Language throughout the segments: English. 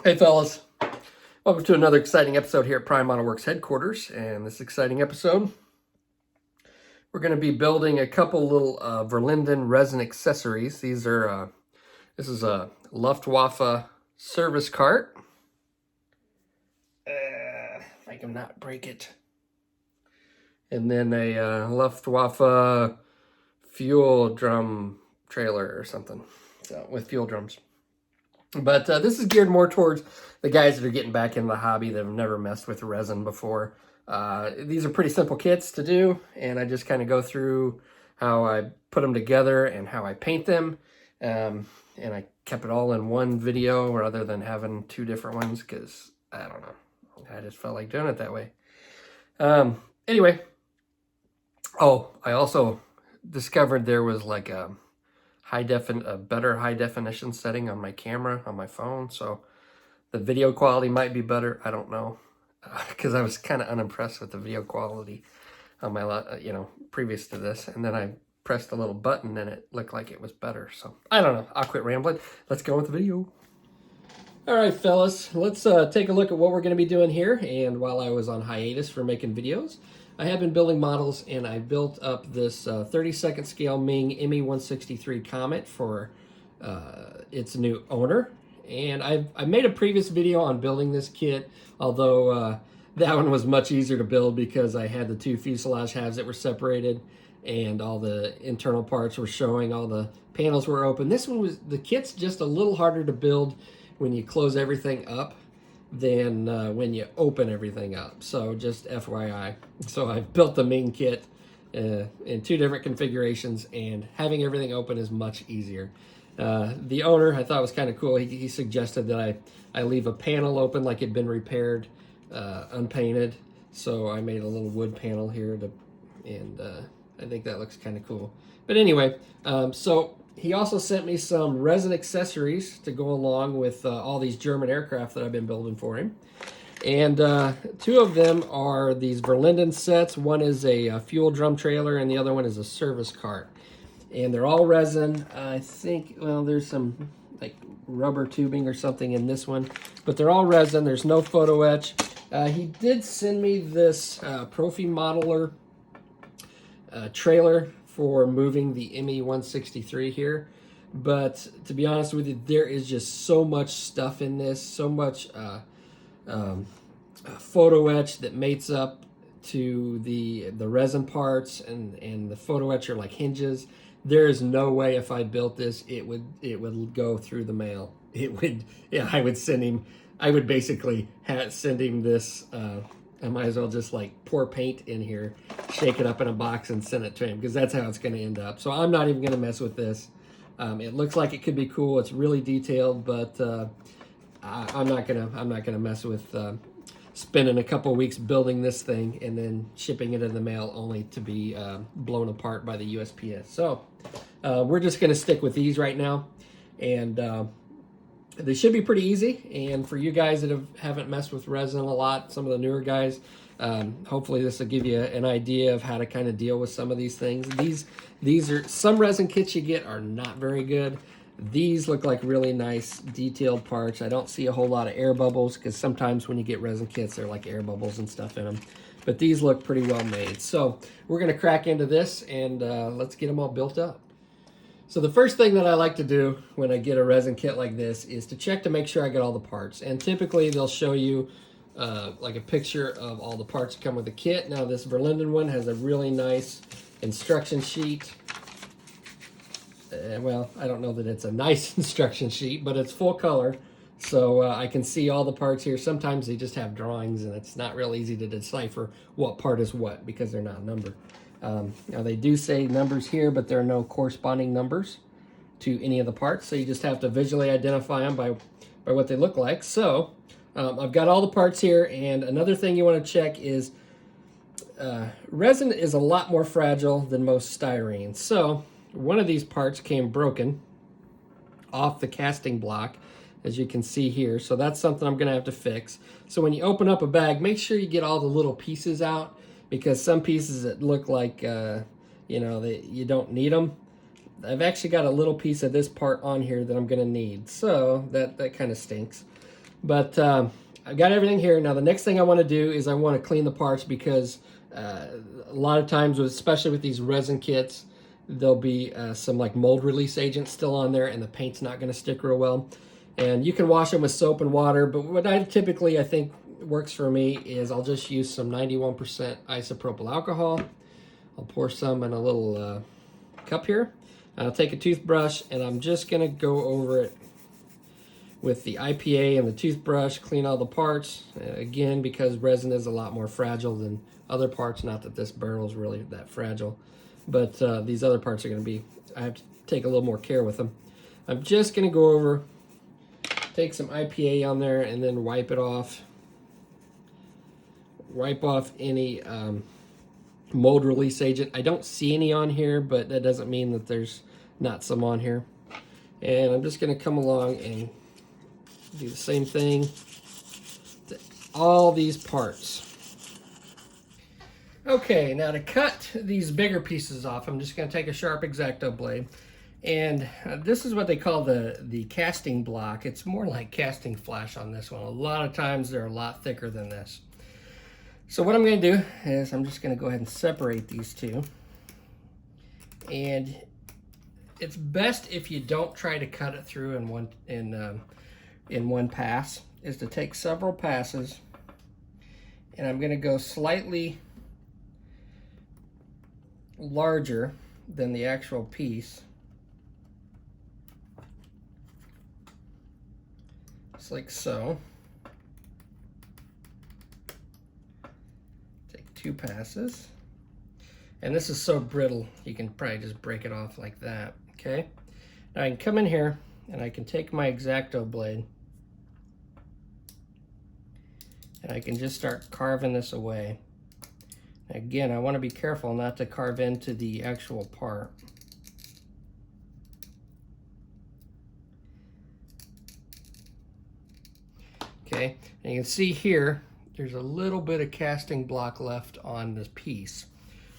Hey fellas, welcome to another exciting episode here at Prime Model Works headquarters. And this exciting episode, we're going to be building a couple little Verlinden resin accessories. These are, this is a Luftwaffe service cart. If I can not break it. And then a Luftwaffe fuel drum trailer or something, so with fuel drums. But this is geared more towards the guys that are getting back into the hobby that have never messed with resin before. These are pretty simple kits to do, and I just kind of go through how I put them together and how I paint them. And I kept it all in one video rather than having two different ones because, I don't know, I just felt like doing it that way. Anyway, oh, I also discovered there was like a better high definition setting on my camera on my phone, so the video quality might be better. I don't know, because I was kind of unimpressed with the video quality on my previous to this, and then I pressed a little button and it looked like it was better. So I don't know, I'll quit rambling. Let's go with the video. All right, fellas, let's take a look at what we're going to be doing here. And while I was on hiatus for making videos, I have been building models, and I built up this 32nd scale Ming ME-163 Comet for its new owner. And I made a previous video on building this kit, although that one was much easier to build because I had the two fuselage halves that were separated and all the internal parts were showing, all the panels were open. This one was, the kit's just a little harder to build when you close everything up than when you open everything up. So just FYI. So I built the main kit in two different configurations, and having everything open is much easier. The owner, I thought, was kind of cool. He suggested that I leave a panel open like it'd been repaired, unpainted. So I made a little wood panel here, and I think that looks kind of cool. But anyway, so he also sent me some resin accessories to go along with all these German aircraft that I've been building for him. And two of them are these Verlinden sets. One is a fuel drum trailer, and the other one is a service cart. And they're all resin. I think, well, there's some like rubber tubing or something in this one, but they're all resin. There's no photo etch. He did send me this Profi Modeler trailer for moving the ME-163 here, but to be honest with you, there is just so much stuff in this, so much photo etch that mates up to the resin parts, and the photo etch are like hinges. There is no way if I built this it would go through the mail. It would, yeah, I would basically send him this. I might as well just like pour paint in here, shake it up in a box, and send it to him, because that's how it's going to end up. So I'm not even going to mess with this. It looks like it could be cool. It's really detailed, but I'm not gonna mess with spending a couple weeks building this thing and then shipping it in the mail only to be blown apart by the USPS. So we're just going to stick with these right now, and they should be pretty easy. And for you guys that haven't messed with resin a lot, some of the newer guys, hopefully this will give you an idea of how to kind of deal with some of these things. These are, some resin kits you get are not very good. These look like really nice detailed parts. I don't see a whole lot of air bubbles, because sometimes when you get resin kits, they're like air bubbles and stuff in them. But these look pretty well made. So we're going to crack into this, and let's get them all built up. So the first thing that I like to do when I get a resin kit like this is to check to make sure I get all the parts. And typically they'll show you like a picture of all the parts that come with the kit. Now this Verlinden one has a really nice instruction sheet. Well, I don't know that it's a nice instruction sheet, but it's full color. So I can see all the parts here. Sometimes they just have drawings, and it's not real easy to decipher what part is what because they're not numbered. Now they do say numbers here, but there are no corresponding numbers to any of the parts, so you just have to visually identify them by what they look like. So I've got all the parts here, and another thing you want to check is resin is a lot more fragile than most styrene. So one of these parts came broken off the casting block, as you can see here. So that's something I'm going to have to fix. So when you open up a bag, make sure you get all the little pieces out, because some pieces that look like, you don't need them, I've actually got a little piece of this part on here that I'm going to need, so that kind of stinks. But I've got everything here. Now the next thing I want to do is I want to clean the parts, because a lot of times, especially with these resin kits, there'll be some like mold release agent still on there, and the paint's not going to stick real well. And you can wash them with soap and water, but what I think works for me is I'll just use some 91% isopropyl alcohol. I'll pour some in a little cup here. I'll take a toothbrush, and I'm just going to go over it with the IPA and the toothbrush, clean all the parts. Again, because resin is a lot more fragile than other parts. Not that this barrel is really that fragile, but these other parts are going to be, I have to take a little more care with them. I'm just going to go over, take some IPA on there, and then wipe it off. Wipe off any mold release agent. I don't see any on here, but that doesn't mean that there's not some on here. And I'm just going to come along and do the same thing to all these parts. Okay, now to cut these bigger pieces off, I'm just going to take a sharp X-Acto blade. And this is what they call the casting block. It's more like casting flash on this one. A lot of times they're a lot thicker than this. So what I'm going to do is I'm just going to go ahead and separate these two. And it's best if you don't try to cut it through in one pass, is to take several passes. And I'm going to go slightly larger than the actual piece. Just like so. Take 2 passes. And this is so brittle, you can probably just break it off like that, okay? Now I can come in here and I can take my X-Acto blade and I can just start carving this away. Again, I want to be careful not to carve into the actual part. Okay, and you can see here, there's a little bit of casting block left on this piece.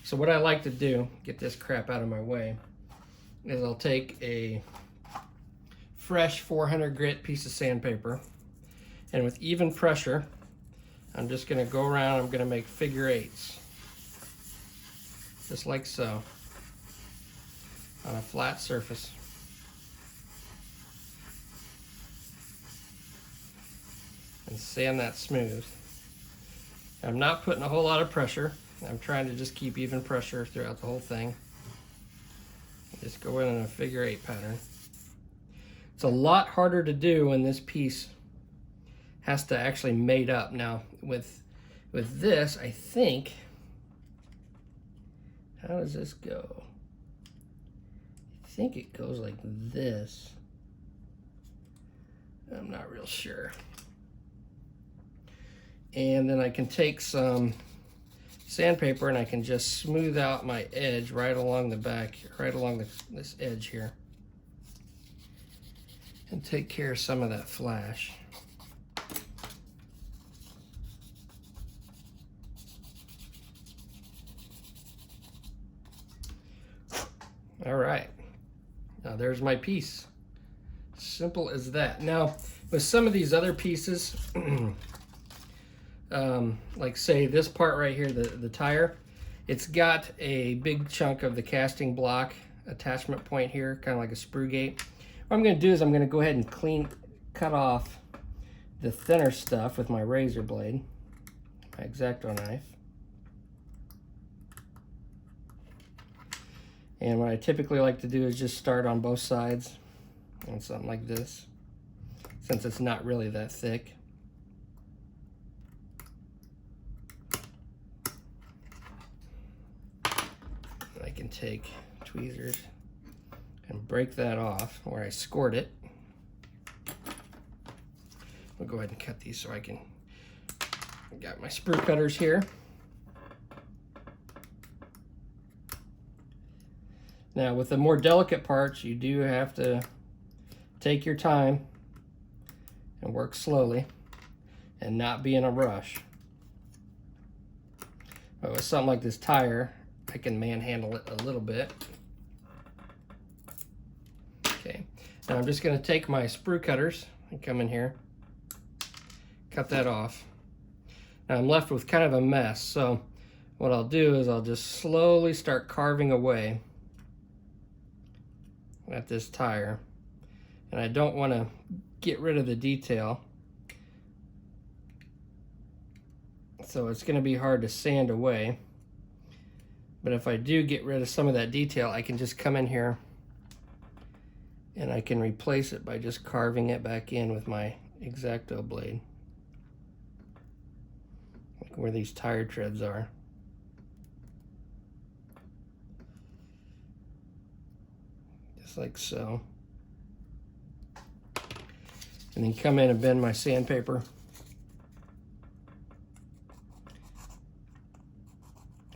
So what I like to do, get this crap out of my way, is I'll take a fresh 400 grit piece of sandpaper, and with even pressure, I'm just going to go around, I'm going to make figure 8s. Just like so, on a flat surface. And sand that smooth. I'm not putting a whole lot of pressure. I'm trying to just keep even pressure throughout the whole thing. Just go in a figure 8 pattern. It's a lot harder to do when this piece has to actually mate up. Now with this, I think, how does this go? I think it goes like this. I'm not real sure. And then I can take some sandpaper and I can just smooth out my edge right along the back, right along this edge here, and take care of some of that flash. All right, now there's my piece. Simple as that. Now with some of these other pieces, like say this part right here, the tire, it's got a big chunk of the casting block attachment point here, kind of like a sprue gate. What I'm going to do is I'm going to go ahead and cut off the thinner stuff with my razor blade, my X-Acto knife. And what I typically like to do is just start on both sides on something like this, since it's not really that thick. I can take tweezers and break that off where I scored it. I'll go ahead and cut these so I got my sprue cutters here. Now with the more delicate parts, you do have to take your time and work slowly and not be in a rush. But with something like this tire, I can manhandle it a little bit. Now I'm just going to take my sprue cutters and come in here, cut that off. Now I'm left with kind of a mess, so what I'll do is I'll just slowly start carving away at this tire. And I don't want to get rid of the detail, so it's going to be hard to sand away. But if I do get rid of some of that detail, I can just come in here and I can replace it by just carving it back in with my X-Acto blade, like where these tire treads are. Just like so. And then come in and bend my sandpaper.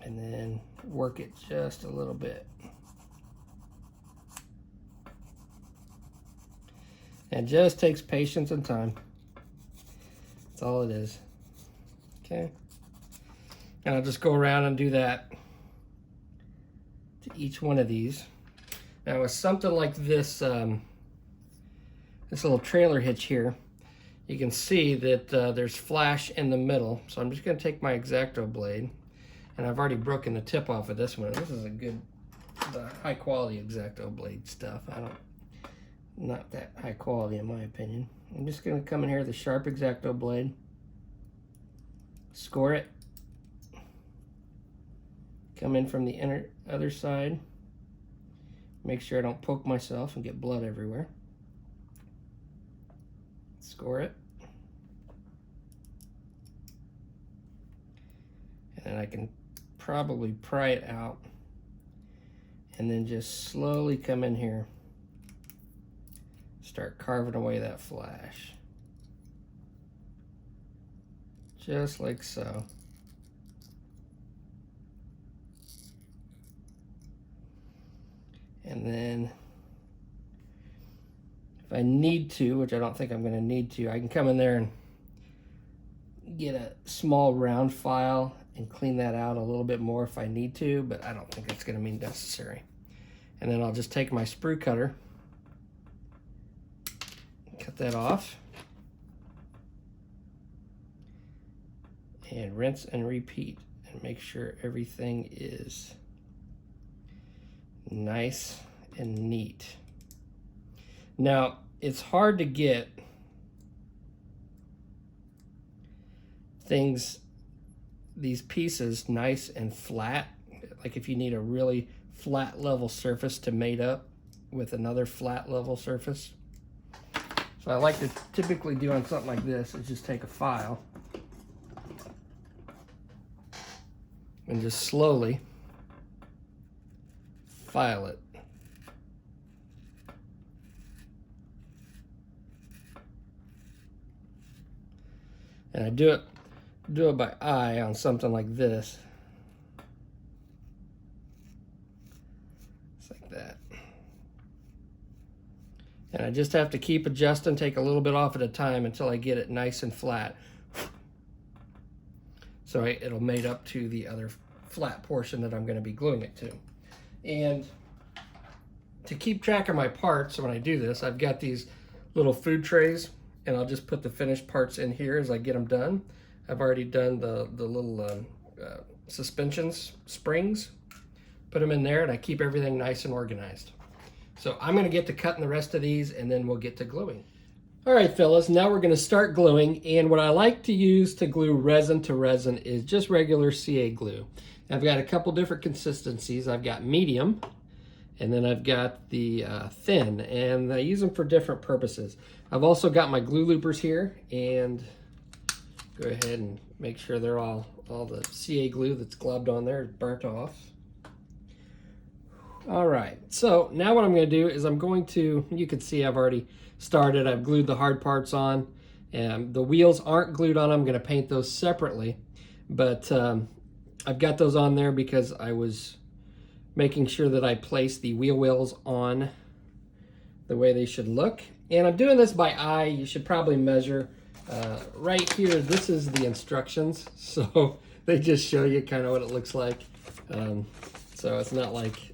And then work it just a little bit. And it just takes patience and time. That's all it is. Okay. And I'll just go around and do that to each one of these. Now with something like this, this little trailer hitch here, you can see that there's flash in the middle. So I'm just going to take my X-Acto blade, and I've already broken the tip off of this one. This is a good, high quality X-Acto blade stuff. Not that high quality in my opinion. I'm just going to come in here with a sharp X-Acto blade, score it, come in from the other side, make sure I don't poke myself and get blood everywhere, score it, and then I can probably pry it out and then just slowly come in here, start carving away that flash, just like so. And then if I need to, which I don't think I'm going to need to, I can come in there and get a small round file and clean that out a little bit more if I need to, but I don't think that's going to be necessary. And then I'll just take my sprue cutter, cut that off, and rinse and repeat and make sure everything is nice and neat. Now, it's hard to get these pieces nice and flat, like if you need a really flat level surface to mate up with another flat level surface. So I like to typically do on something like this is just take a file and just slowly file it. And I do it by eye on something like this. Just like that. And I just have to keep adjusting, take a little bit off at a time until I get it nice and flat. So it'll mate up to the other flat portion that I'm going to be gluing it to. And to keep track of my parts when I do this, I've got these little food trays, and I'll just put the finished parts in here as I get them done. I've already done the little suspensions, springs, put them in there, and I keep everything nice and organized. So I'm going to get to cutting the rest of these, and then we'll get to gluing. All right, fellas, now we're going to start gluing, and what I like to use to glue resin to resin is just regular CA glue. I've got a couple different consistencies. I've got medium, and then I've got the thin, and I use them for different purposes. I've also got my glue loopers here, and go ahead and make sure they're all the CA glue that's glubbed on there is burnt off. All right, so now what I'm going to do is I'm going to, you can see I've already started. I've glued the hard parts on, and the wheels aren't glued on. I'm going to paint those separately, but I've got those on there because I was making sure that I place the wheel wells on the way they should look. And I'm doing this by eye. You should probably measure right here. This is the instructions, so they just show you kind of what it looks like. So it's not like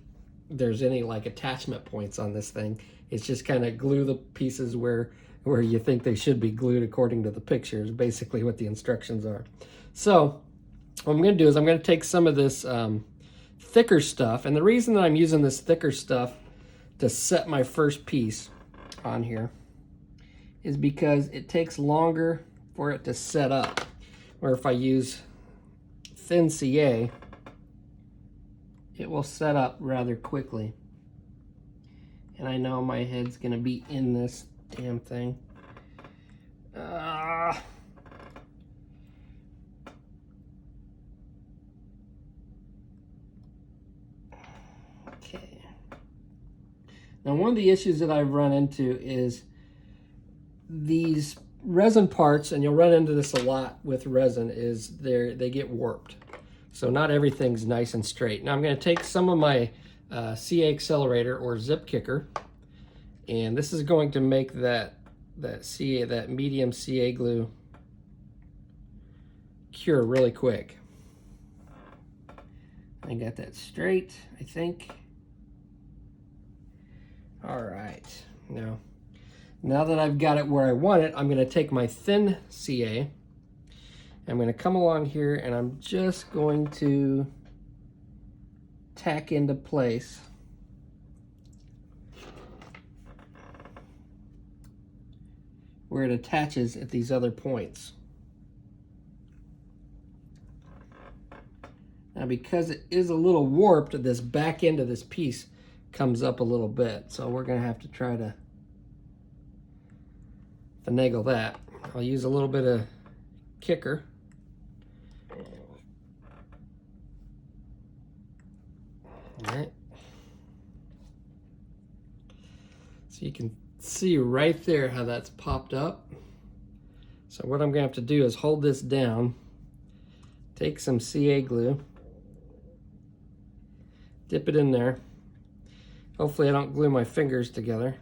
there's any like attachment points on this thing. It's just kind of glue the pieces where you think they should be glued according to the pictures, basically what the instructions are. So what I'm going to do is I'm going to take some of this thicker stuff, and the reason that I'm using this thicker stuff to set my first piece on here is because it takes longer for it to set up. Or if I use thin CA, it will set up rather quickly. And I know my head's gonna be in this damn thing. Okay. Now, one of the issues that I've run into is these resin parts, and you'll run into this a lot with resin, is they get warped. So not everything's nice and straight. Now I'm going to take some of my CA accelerator or zip kicker, and this is going to make that medium CA glue cure really quick. I got that straight, I think. All right, now that I've got it where I want it, I'm going to take my thin CA. I'm going to come along here, and I'm just going to tack into place where it attaches at these other points. Now, because it is a little warped, this back end of this piece comes up a little bit, so we're going to have to try to finagle that. I'll use a little bit of kicker. All right. So you can see right there how that's popped up. So what I'm going to have to do is hold this down, take some CA glue, dip it in there. Hopefully I don't glue my fingers together,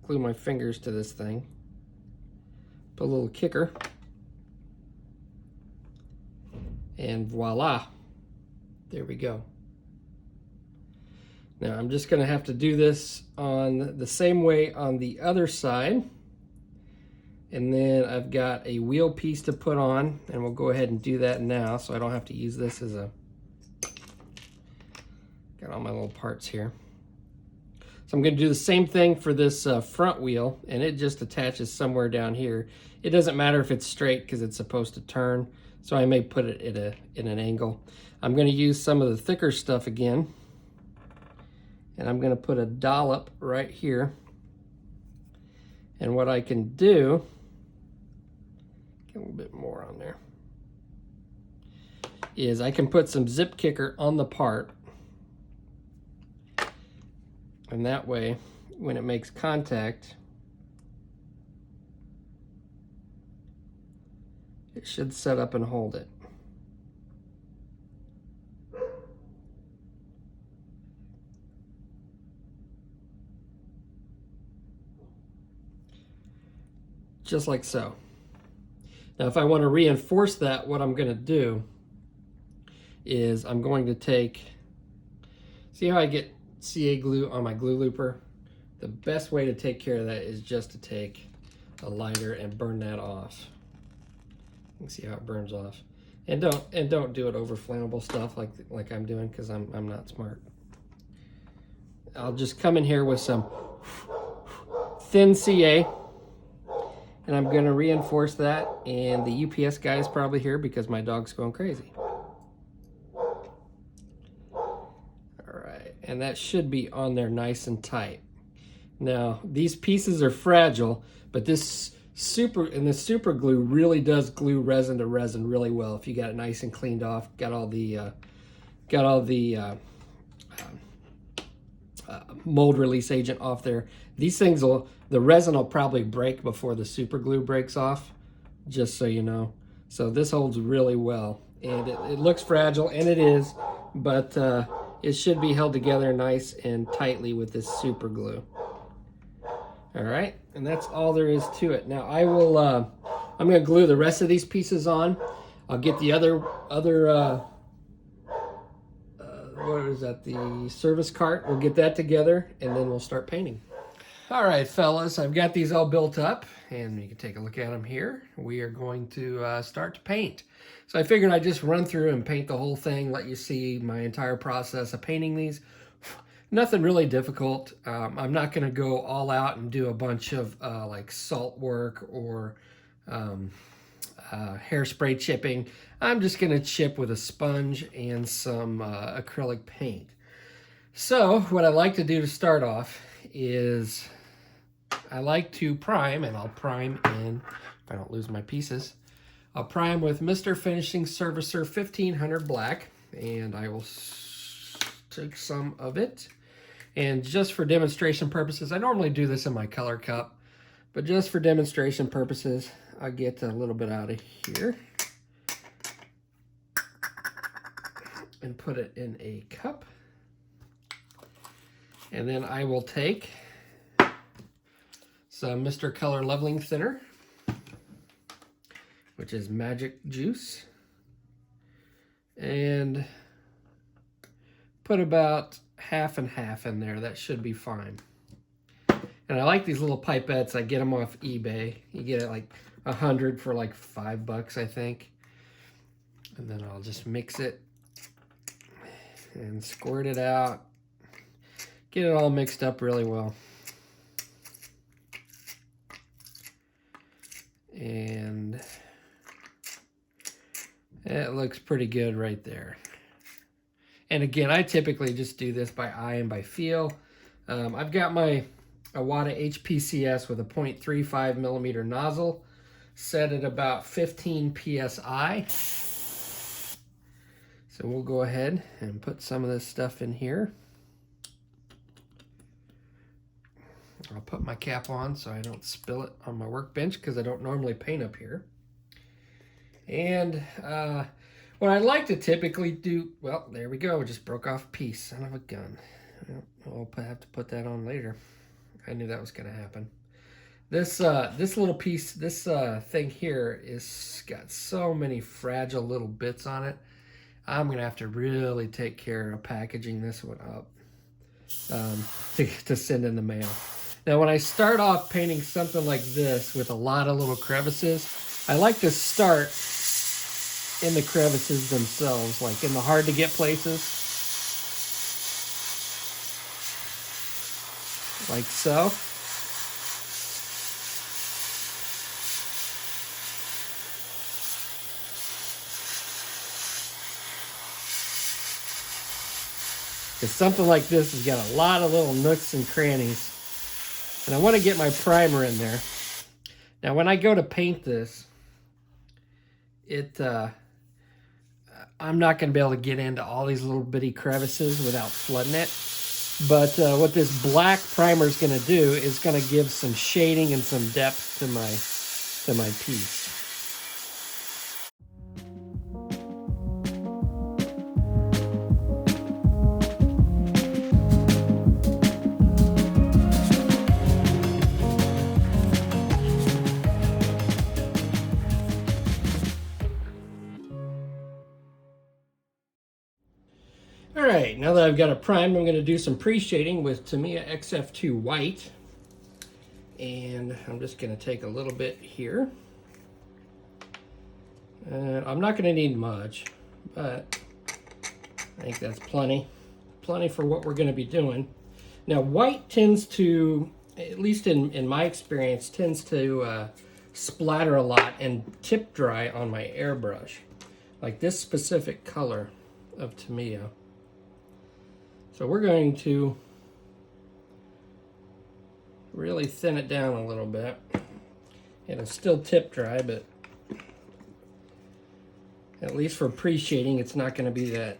glue my fingers to this thing. Put a little kicker, and voila, there we go. Now I'm just going to have to do this on the same way on the other side, and then I've got a wheel piece to put on, and we'll go ahead and do that now so I don't have to use this as a, got all my little parts here. So I'm going to do the same thing for this front wheel, and it just attaches somewhere down here. It doesn't matter if it's straight because it's supposed to turn, so I may put it in an angle. I'm going to use some of the thicker stuff again, and I'm going to put a dollop right here. And what I can do, get a little bit more on there, is I can put some zip kicker on the part, and that way when it makes contact, it should set up and hold it. Just like so. Now if I want to reinforce that, what I'm going to do is I'm going to take, see how I get CA glue on my glue looper? The best way to take care of that is just to take a lighter and burn that off. You can see how it burns off. And don't do it over flammable stuff like I'm doing, because I'm not smart. I'll just come in here with some thin CA, and I'm going to reinforce that, and the UPS guy is probably here because my dog's going crazy. And that should be on there nice and tight. Now, these pieces are fragile, but this super glue really does glue resin to resin really well. If you got it nice and cleaned off, got all the mold release agent off there. These things the resin will probably break before the super glue breaks off, just so you know. So this holds really well, and it looks fragile, and it is, but it should be held together nice and tightly with this super glue. All right, and that's all there is to it. Now I will, I'm going to glue the rest of these pieces on. I'll get the other what is that, the service cart. We'll get that together and then we'll start painting. All right, fellas, I've got these all built up and you can take a look at them here. We are going to start to paint. So I figured I'd just run through and paint the whole thing, let you see my entire process of painting these. Nothing really difficult. I'm not going to go all out and do a bunch of like salt work or hairspray chipping. I'm just going to chip with a sponge and some acrylic paint. So what I like to do to start off is I like to prime, and I'll prime in, if I don't lose my pieces, I'll prime with Mr. Finishing Servicer 1500 Black, and I will take some of it. And just for demonstration purposes, I normally do this in my color cup, but just for demonstration purposes, I get a little bit out of here and put it in a cup. And then I will take some Mr. Color Leveling Thinner, which is Magic Juice, and put about half and half in there. That should be fine. And I like these little pipettes. I get them off eBay. You get it like 100 for like $5, I think. And then I'll just mix it and squirt it out. Get it all mixed up really well. And it looks pretty good right there. And again, I typically just do this by eye and by feel. I've got my Iwata HPCS with a 0.35 millimeter nozzle set at about 15 PSI. So we'll go ahead and put some of this stuff in here. I'll put my cap on so I don't spill it on my workbench because I don't normally paint up here. And what I like to typically do, well, there we go, just broke off a piece, son of a gun. I'll have to put that on later. I knew that was going to happen. This little piece, this thing here is got so many fragile little bits on it. I'm going to have to really take care of packaging this one up to send in the mail. Now, when I start off painting something like this with a lot of little crevices, I like to start in the crevices themselves, like in the hard-to-get places, like so. Because something like this has got a lot of little nooks and crannies. And I want to get my primer in there. Now, when I go to paint this, I'm not going to be able to get into all these little bitty crevices without flooding it. But what this black primer is going to do is going to give some shading and some depth to my piece. All right, now that I've got it primed, I'm going to do some pre-shading with Tamiya XF2 White. And I'm just going to take a little bit here. I'm not going to need much, but I think that's plenty. Plenty for what we're going to be doing. Now, white tends to, at least in my experience, tends to splatter a lot and tip dry on my airbrush. Like this specific color of Tamiya. So we're going to really thin it down a little bit. It'll still tip dry, but at least for pre-shading, it's not going to be that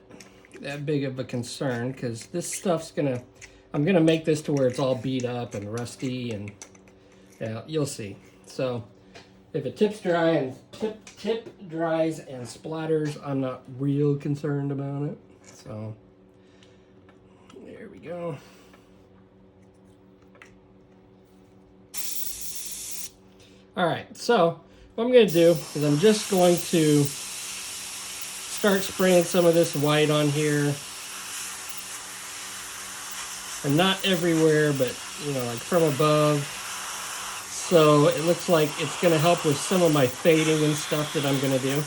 big of a concern, because this stuff's I'm gonna make this to where it's all beat up and rusty, and you'll see. So if it tips dry and tip dries and splatters, I'm not real concerned about it. So there we go. All right, so what I'm going to do is I'm just going to start spraying some of this white on here. and not everywhere, but you know, like from above. So it looks like it's going to help with some of my fading and stuff that I'm going to do.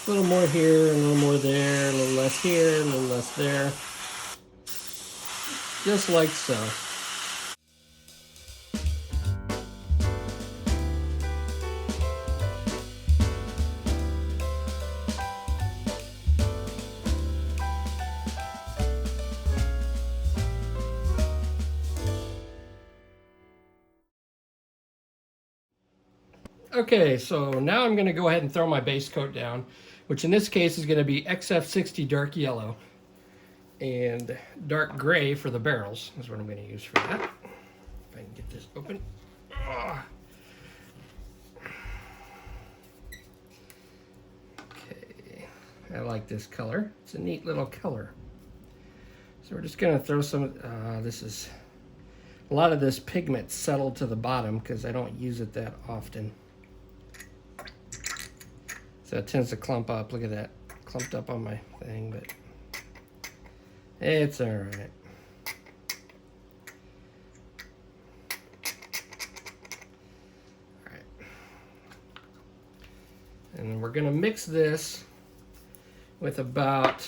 A little more here, a little more there, a little less here, a little less there. Just like so. Okay, so now I'm going to go ahead and throw my base coat down, which in this case is going to be XF60 dark yellow and dark gray for the barrels is what I'm going to use for that. If I can get this open. Okay, I like this color. It's a neat little color. So we're just going to throw some, this is, a lot of this pigment settled to the bottom because I don't use it that often. So it tends to clump up. Look at that. Clumped up on my thing, but it's all right. All right. And we're going to mix this with about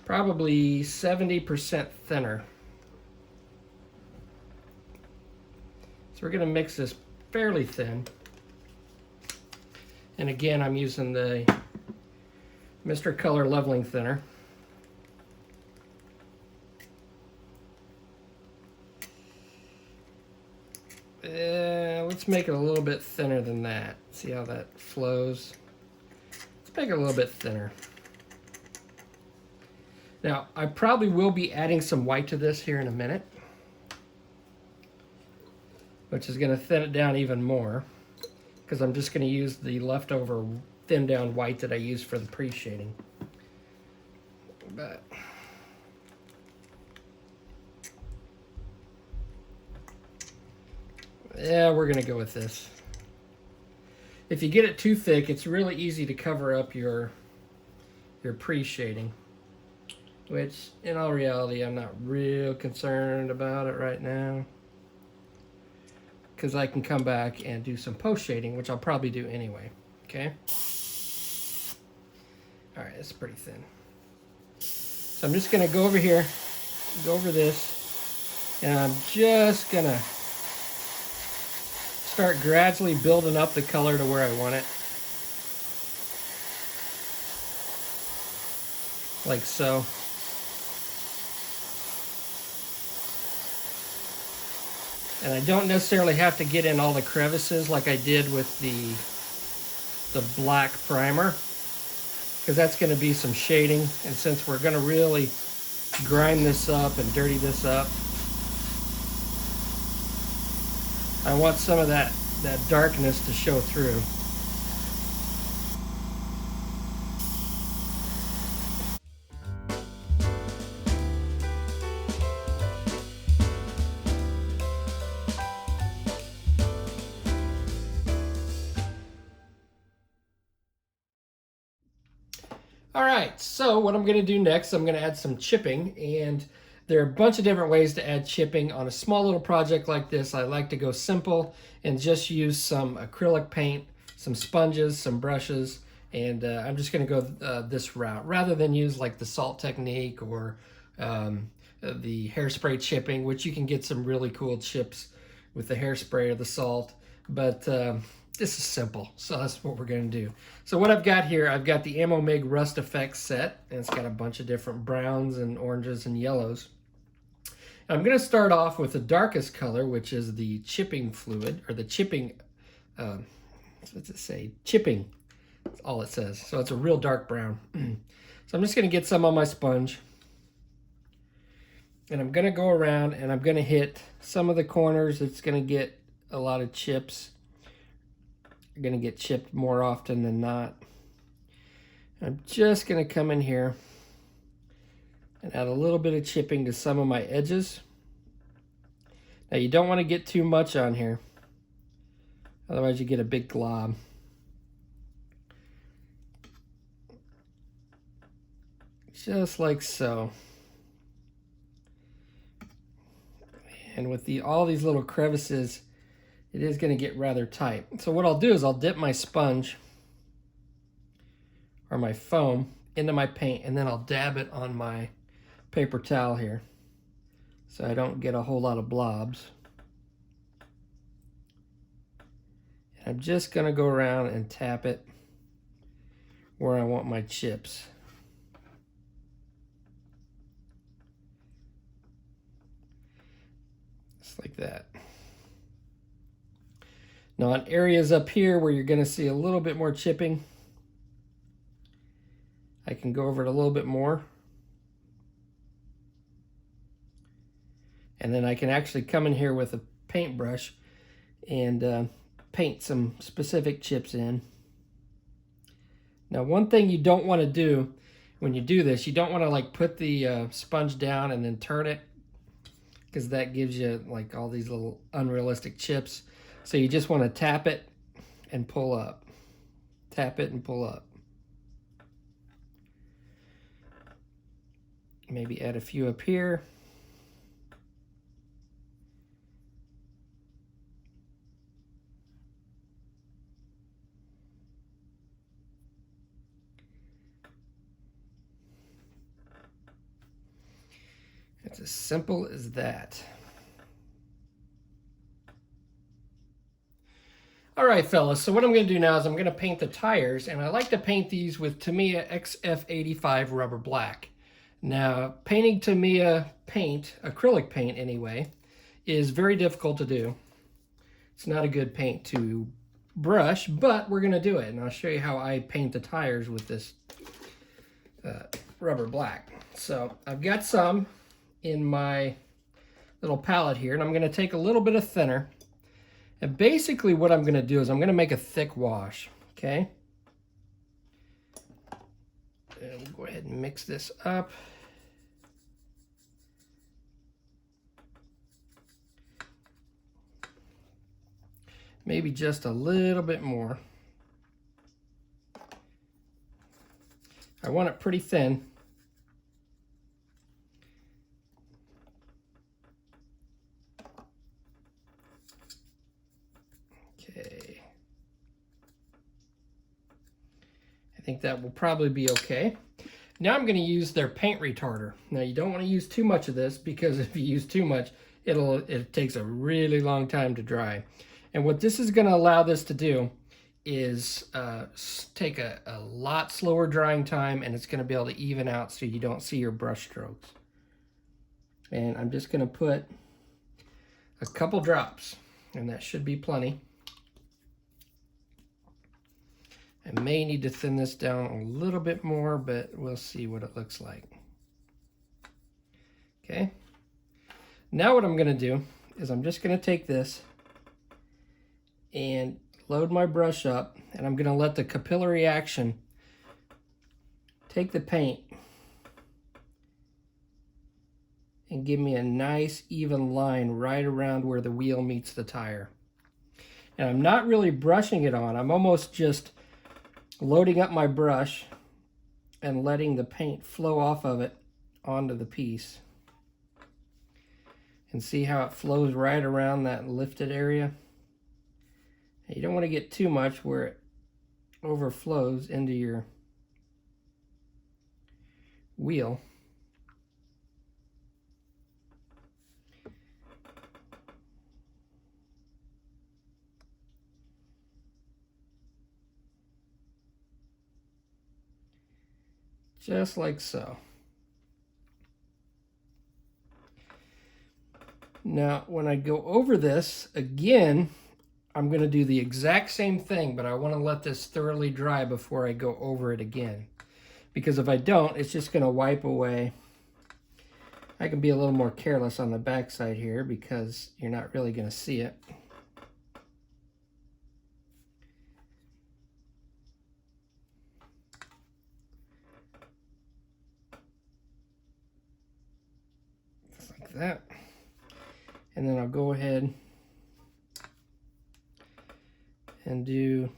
probably 70% thinner. So we're going to mix this fairly thin. And again, I'm using the Mr. Color Leveling Thinner. Let's make it a little bit thinner than that. See how that flows? Let's make it a little bit thinner. Now, I probably will be adding some white to this here in a minute, which is going to thin it down even more, because I'm just going to use the leftover thin down white that I used for the pre-shading. But yeah, we're going to go with this. If you get it too thick, it's really easy to cover up your pre-shading, which in all reality, I'm not real concerned about it right now, because I can come back and do some post-shading, which I'll probably do anyway, okay? All right, it's pretty thin. So I'm just gonna go over here, go over this, and I'm just gonna start gradually building up the color to where I want it. Like so. And I don't necessarily have to get in all the crevices like I did with the black primer, because that's going to be some shading. And since we're going to really grind this up and dirty this up, I want some of that darkness to show through. All right, so what I'm going to do next, I'm going to add some chipping, and there are a bunch of different ways to add chipping on a small little project like this. I like to go simple and just use some acrylic paint, some sponges, some brushes, and I'm just going to go this route rather than use like the salt technique or the hairspray chipping, which you can get some really cool chips with the hairspray or the salt, but this is simple, so that's what we're going to do. So what I've got here, I've got the Ammo Mig Rust Effects set, and it's got a bunch of different browns and oranges and yellows. And I'm going to start off with the darkest color, which is the chipping fluid, or the chipping, what's it say? Chipping, that's all it says. So it's a real dark brown. So I'm just going to get some on my sponge, and I'm going to go around and I'm going to hit some of the corners. It's going to get a lot of chips. Going to get chipped more often than not. I'm just going to come in here and add a little bit of chipping to some of my edges. Now you don't want to get too much on here, otherwise you get a big glob. Just like so. And with all these little crevices, it is going to get rather tight. So what I'll do is I'll dip my sponge or my foam into my paint, and then I'll dab it on my paper towel here so I don't get a whole lot of blobs. I'm just going to go around and tap it where I want my chips. Just like that. Now on areas up here where you're going to see a little bit more chipping, I can go over it a little bit more. And then I can actually come in here with a paintbrush and paint some specific chips in. Now one thing you don't want to do when you do this, you don't want to like put the sponge down and then turn it, because that gives you like all these little unrealistic chips. So you just want to tap it and pull up. Tap it and pull up. Maybe add a few up here. It's as simple as that. All right, fellas, so what I'm going to do now is I'm going to paint the tires, and I like to paint these with Tamiya XF85 rubber black. Now, painting Tamiya paint, acrylic paint anyway, is very difficult to do. It's not a good paint to brush, but we're going to do it, and I'll show you how I paint the tires with this rubber black. So I've got some in my little palette here, and I'm going to take a little bit of thinner. And basically what I'm going to do is I'm going to make a thick wash, okay? And we'll go ahead and mix this up. Maybe just a little bit more. I want it pretty thin. Okay. I think that will probably be okay. Now I'm going to use their paint retarder. Now you don't want to use too much of this, because if you use too much, it takes a really long time to dry. And what this is going to allow this to do is take a lot slower drying time, and it's going to be able to even out so you don't see your brush strokes. And I'm just going to put a couple drops, and that should be plenty. I may need to thin this down a little bit more, but we'll see what it looks like. Okay. Now what I'm going to do is I'm just going to take this and load my brush up, and I'm going to let the capillary action take the paint and give me a nice even line right around where the wheel meets the tire. And I'm not really brushing it on. I'm almost just loading up my brush and letting the paint flow off of it onto the piece. And see how it flows right around that lifted area? You don't want to get too much where it overflows into your wheel. Just like so. Now, when I go over this, again, I'm going to do the exact same thing, but I want to let this thoroughly dry before I go over it again. Because if I don't, it's just going to wipe away. I can be a little more careless on the back side here because you're not really going to see it. Just like that. And then I'll go ahead and do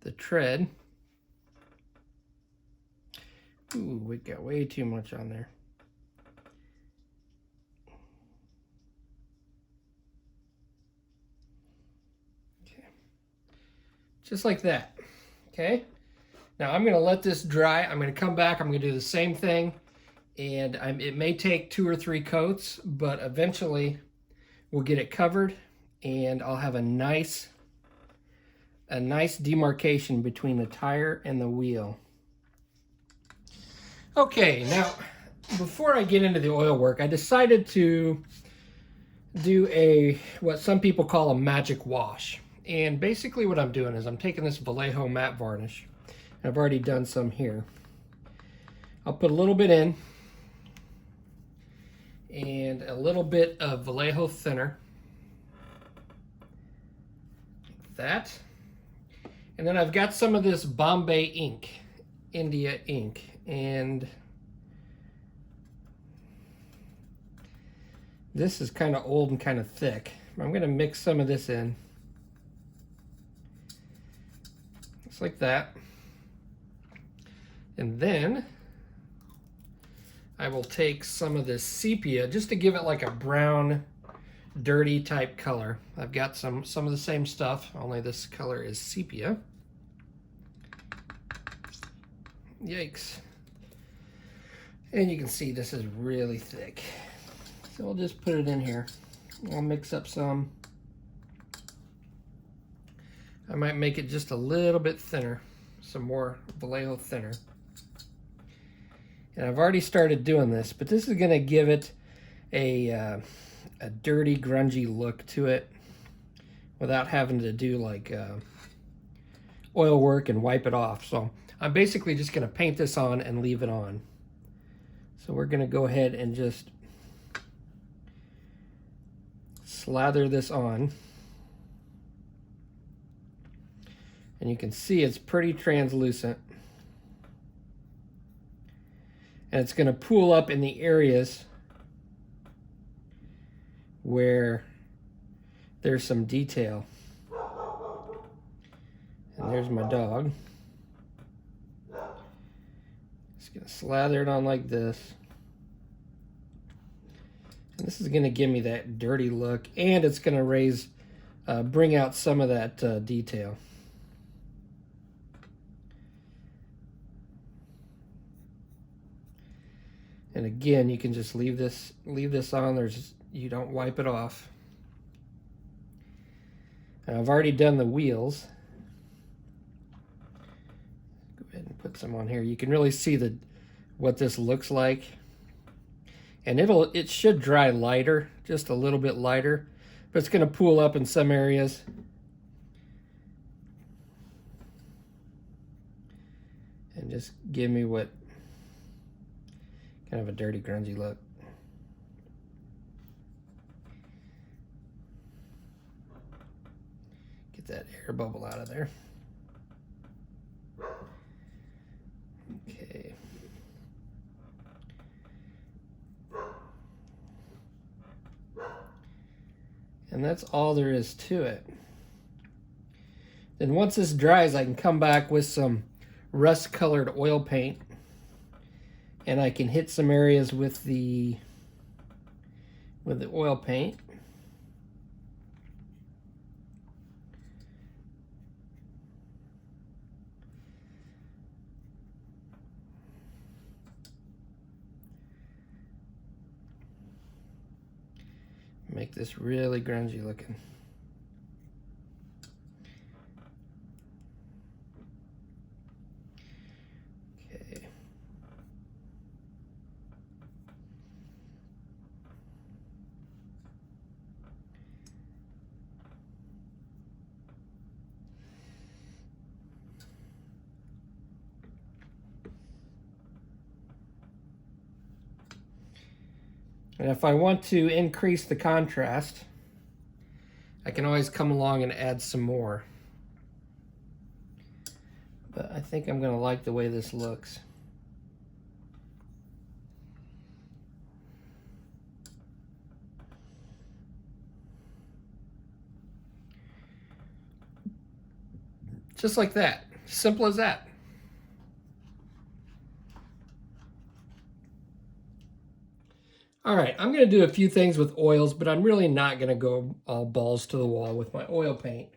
the tread. Ooh, we got way too much on there. just like that. Okay, now I'm going to let this dry. I'm going to come back. I'm going to do the same thing, and it may take 2 or 3 coats, but eventually we'll get it covered, and I'll have a nice demarcation between the tire and the wheel. Okay, now before I get into the oil work, I decided to do what some people call a magic wash. And basically what I'm doing is I'm taking this Vallejo matte varnish. I've already done some here. I'll put a little bit in and a little bit of Vallejo thinner. Like that. And then I've got some of this Bombay ink, India ink, and this is kind of old and kind of thick. I'm going to mix some of this in. Just like that. And then I will take some of this sepia just to give it like a brown, dirty type color. I've got some of the same stuff, only this color is sepia. Yikes. And you can see this is really thick. So I'll just put it in here. I'll mix up some. I might make it just a little bit thinner. Some more Vallejo thinner. And I've already started doing this, but this is going to give it a dirty, grungy look to it without having to do like oil work and wipe it off. So I'm basically just going to paint this on and leave it on. So we're going to go ahead and just slather this on. And you can see it's pretty translucent. And it's going to pool up in the areas where there's some detail. And there's my dog. Just going to slather it on like this. And this is going to give me that dirty look, and it's going to bring out some of that detail. And again, you can just leave this on. You don't wipe it off. And I've already done the wheels. Go ahead and put some on here. You can really see what this looks like. And it should dry lighter, just a little bit lighter, but it's going to pool up in some areas. And just give me what kind of a dirty, grungy look. Get that air bubble out of there. Okay. And that's all there is to it. Then once this dries, I can come back with some rust-colored oil paint, and I can hit some areas with the oil paint. Make this really grungy looking. Okay. And if I want to increase the contrast, I can always come along and add some more. But I think I'm going to like the way this looks. Just like that. Simple as that. All right, I'm going to do a few things with oils, but I'm really not going to go all balls to the wall with my oil paint.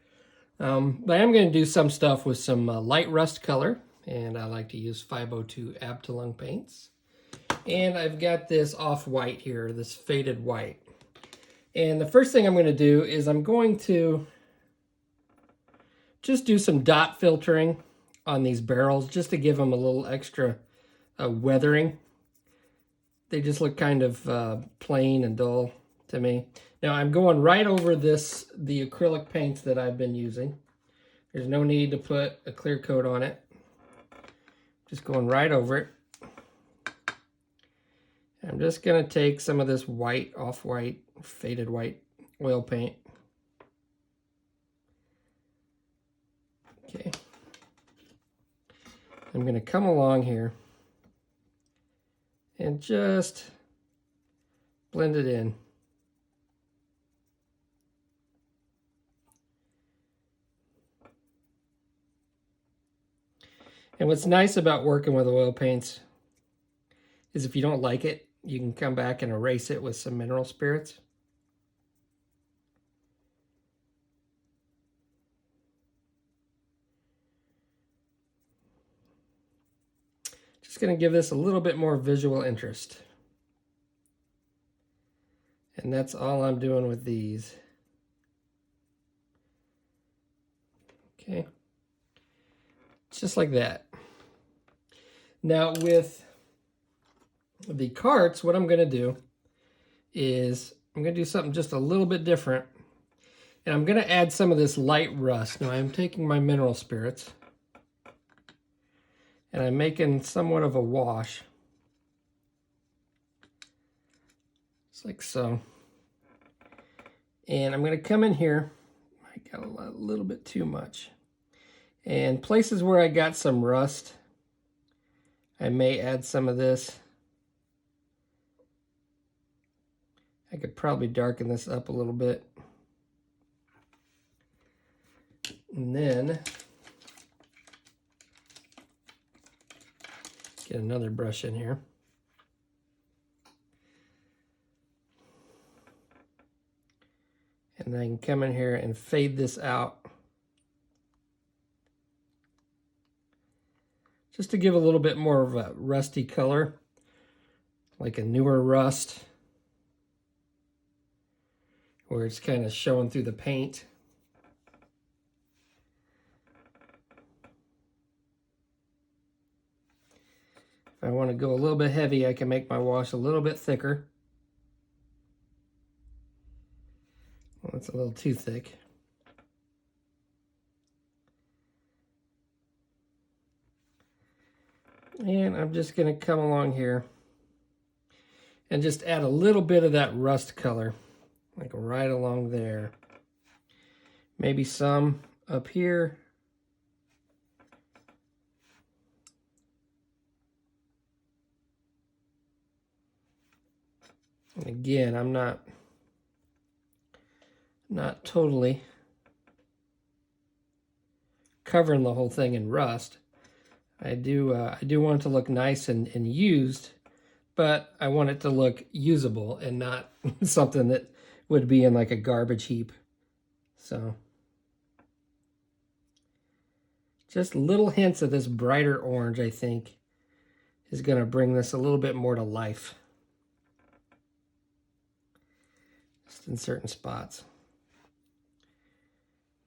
But I'm going to do some stuff with some light rust color, and I like to use 502 Abtalung paints. And I've got this off-white here, this faded white. And the first thing I'm going to do is I'm going to just do some dot filtering on these barrels just to give them a little extra weathering. They just look kind of plain and dull to me. Now I'm going right over the acrylic paints that I've been using. There's no need to put a clear coat on it. Just going right over it. I'm just going to take some of this white, off-white, faded white oil paint. Okay. I'm going to come along here and just blend it in. And what's nice about working with oil paints is if you don't like it, you can come back and erase it with some mineral spirits. Just going to give this a little bit more visual interest. And that's all I'm doing with these. Okay. Just like that. Now with the carts, what I'm going to do is I'm going to do something just a little bit different. And I'm going to add some of this light rust. Now I'm taking my mineral spirits and I'm making somewhat of a wash. Just like so. And I'm going to come in here. I got a little bit too much. And places where I got some rust, I may add some of this. I could probably darken this up a little bit. And then get another brush in here. And then I can come in here and fade this out. Just to give a little bit more of a rusty color, like a newer rust, where it's kind of showing through the paint. If I want to go a little bit heavy, I can make my wash a little bit thicker. Well, it's a little too thick. And I'm just going to come along here and just add a little bit of that rust color, like right along there. Maybe some up here. And again, I'm not totally covering the whole thing in rust. I do want it to look nice and used, but I want it to look usable and not something that would be in like a garbage heap. So just little hints of this brighter orange, I think, is going to bring this a little bit more to life. Just in certain spots.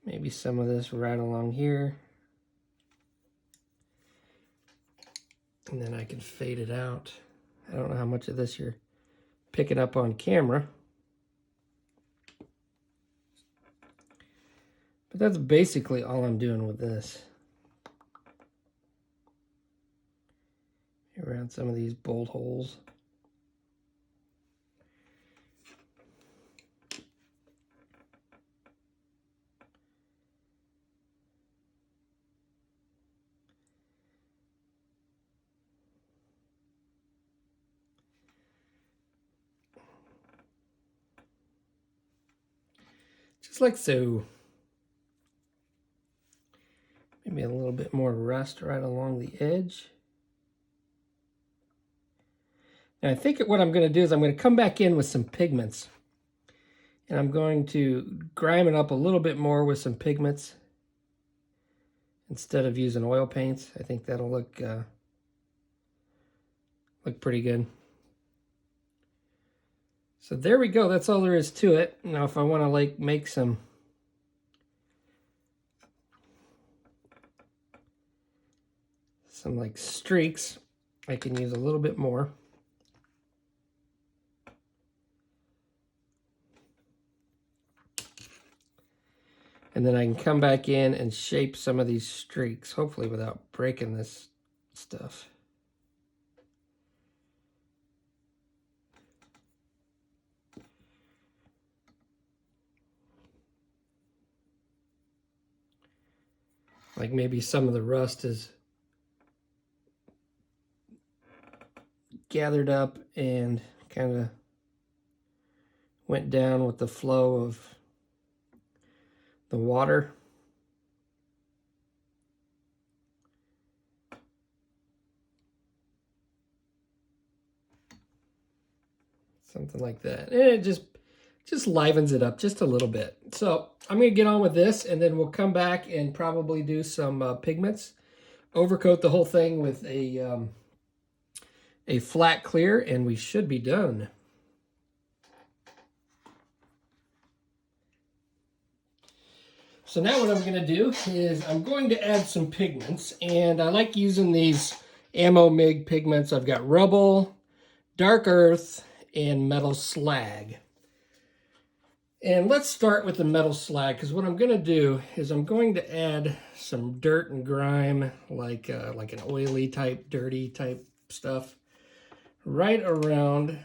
Maybe some of this right along here. And then I can fade it out. I don't know how much of this you're picking up on camera. But that's basically all I'm doing with this. Around some of these bolt holes. Just like so. Maybe a little bit more rust right along the edge. And I think what I'm going to do is I'm going to come back in with some pigments. And I'm going to grime it up a little bit more with some pigments. instead of using oil paints. I think that'll look pretty good. So there we go. That's all there is to it. Now if I want to like make some like streaks, I can use a little bit more. And then I can come back in and shape some of these streaks, hopefully without breaking this stuff. Like maybe some of the rust is gathered up and kind of went down with the flow of the water. Something like that. And it just livens it up just a little bit. So I'm going to get on with this, and then we'll come back and probably do some pigments. Overcoat the whole thing with a flat clear, and we should be done. So now what I'm going to do is I'm going to add some pigments, and I like using these Ammo MIG pigments. I've got rubble, dark earth, and metal slag. And let's start with the metal slag, because what I'm going to do is I'm going to add some dirt and grime, like an oily type, dirty type stuff, right around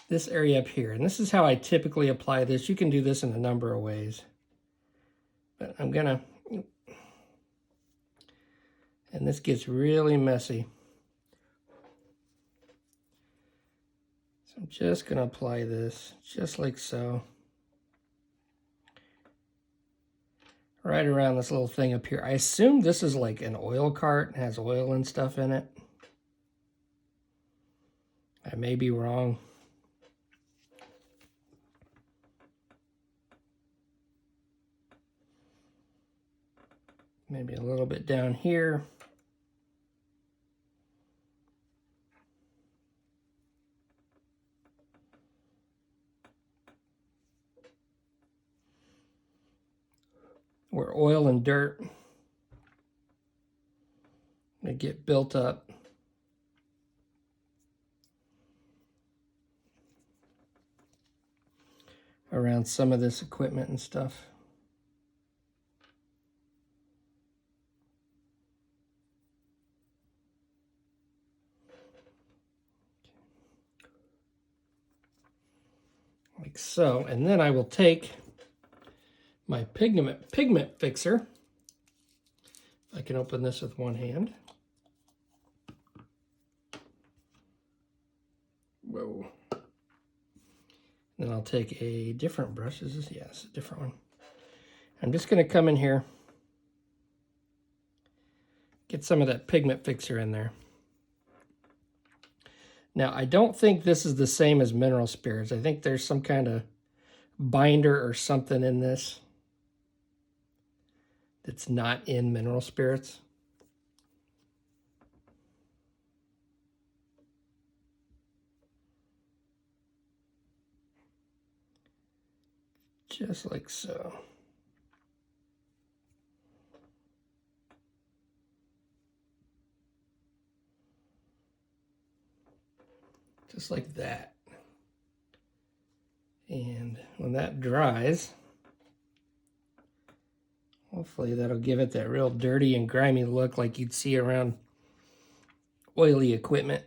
this area up here. And this is how I typically apply this. You can do this in a number of ways. But I'm gonna, and this gets really messy. So I'm just gonna apply this just like so. Right around this little thing up here. I assume this is like an oil cart, has oil and stuff in it. I may be wrong. Maybe a little bit down here. Where oil and dirt they get built up. Around some of this equipment and stuff. Like so, and then I will take my pigment fixer. I can open this with one hand. Whoa. Then I'll take a different brush. Is this? Yes, a different one. I'm just going to come in here, get some of that pigment fixer in there. Now, I don't think this is the same as mineral spirits. I think there's some kind of binder or something in this that's not in mineral spirits. Just like so. Just like that. And when that dries, hopefully that'll give it that real dirty and grimy look like you'd see around oily equipment.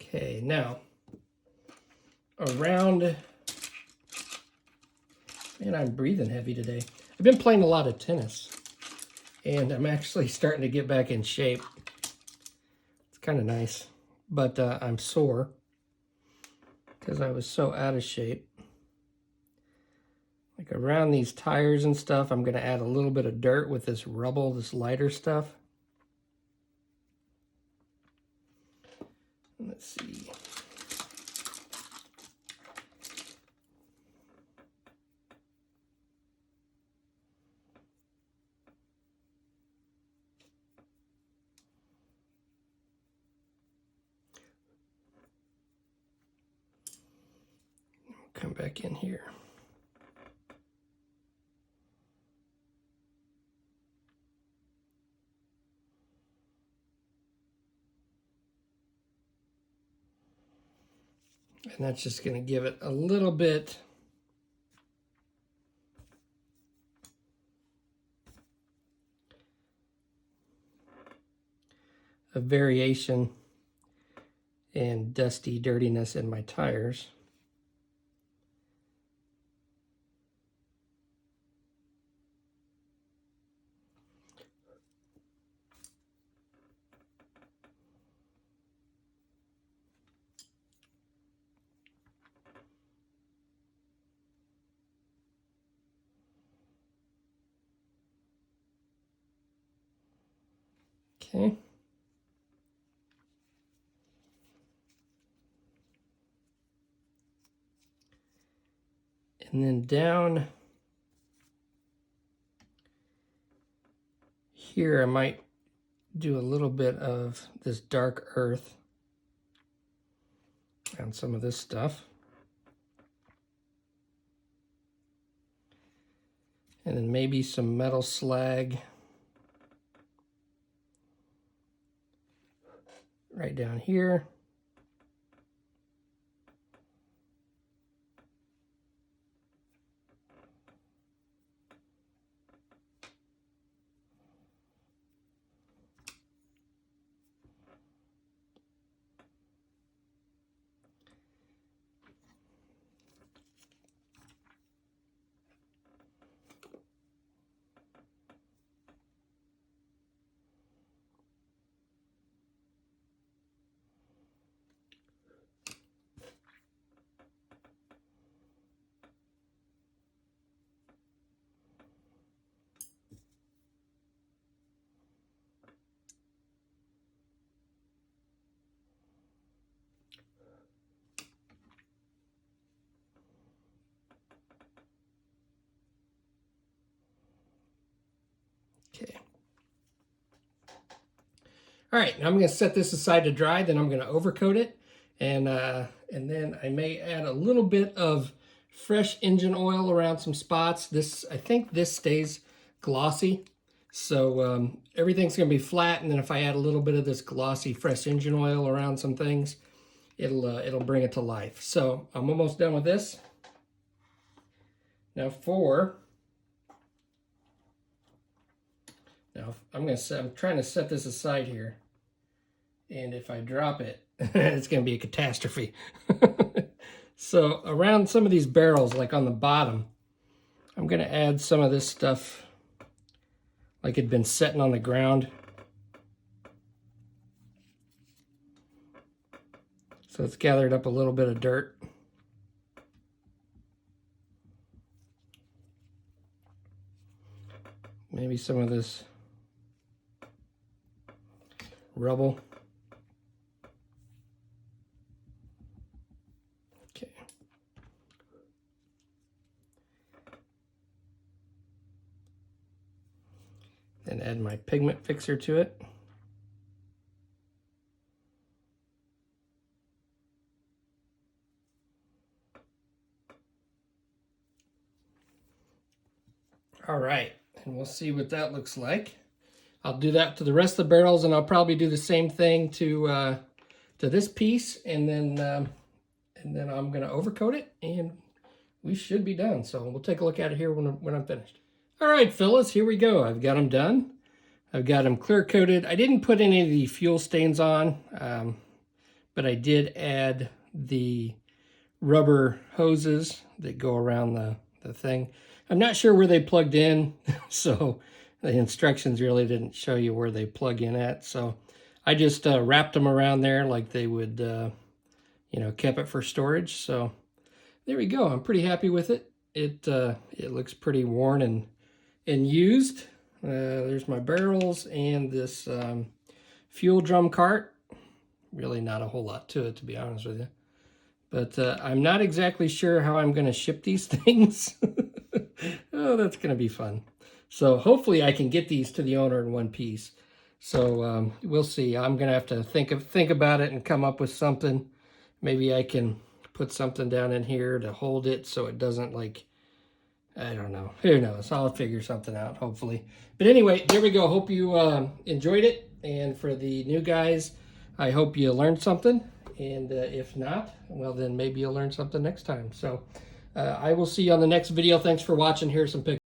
Okay, now around, man, I'm breathing heavy today. I've been playing a lot of tennis, and I'm actually starting to get back in shape. It's kind of nice, but I'm sore because I was so out of shape. Like around these tires and stuff, I'm going to add a little bit of dirt with this rubble, this lighter stuff. Let's see. back in here. And that's just going to give it a little bit of variation and dusty dirtiness in my tires. Okay. And then down here, I might do a little bit of this dark earth on some of this stuff. And then maybe some metal slag right down here. Okay. All right, now I'm going to set this aside to dry, then I'm going to overcoat it, and then I may add a little bit of fresh engine oil around some spots. I think this stays glossy, so everything's going to be flat, and then if I add a little bit of this glossy fresh engine oil around some things, it'll bring it to life. So I'm almost done with this. Now I'm trying to set this aside here, and if I drop it, it's going to be a catastrophe. So around some of these barrels, like on the bottom, I'm going to add some of this stuff like it'd been sitting on the ground. So it's gathered up a little bit of dirt. Maybe some of this rubble. Okay. Then add my pigment fixer to it. All right, and we'll see what that looks like. I'll do that to the rest of the barrels, and I'll probably do the same thing to this piece, and then I'm going to overcoat it, and we should be done. So we'll take a look at it here when I'm finished. All right, fellas, here we go. I've got them done. I've got them clear coated. I didn't put any of the fuel stains on, but I did add the rubber hoses that go around the thing. I'm not sure where they plugged in, so the instructions really didn't show you where they plug in at. So I just wrapped them around there like they would, kept it for storage. So there we go. I'm pretty happy with it. It looks pretty worn and used. There's my barrels and this fuel drum cart. Really not a whole lot to it, to be honest with you. But I'm not exactly sure how I'm going to ship these things. Oh, that's going to be fun. So hopefully I can get these to the owner in one piece. So we'll see. I'm going to have to think about it and come up with something. Maybe I can put something down in here to hold it so it doesn't like, I don't know. Who knows? I'll figure something out, hopefully. But anyway, there we go. Hope you enjoyed it. And for the new guys, I hope you learned something. And if not, well, then maybe you'll learn something next time. So I will see you on the next video. Thanks for watching. Here's some pictures.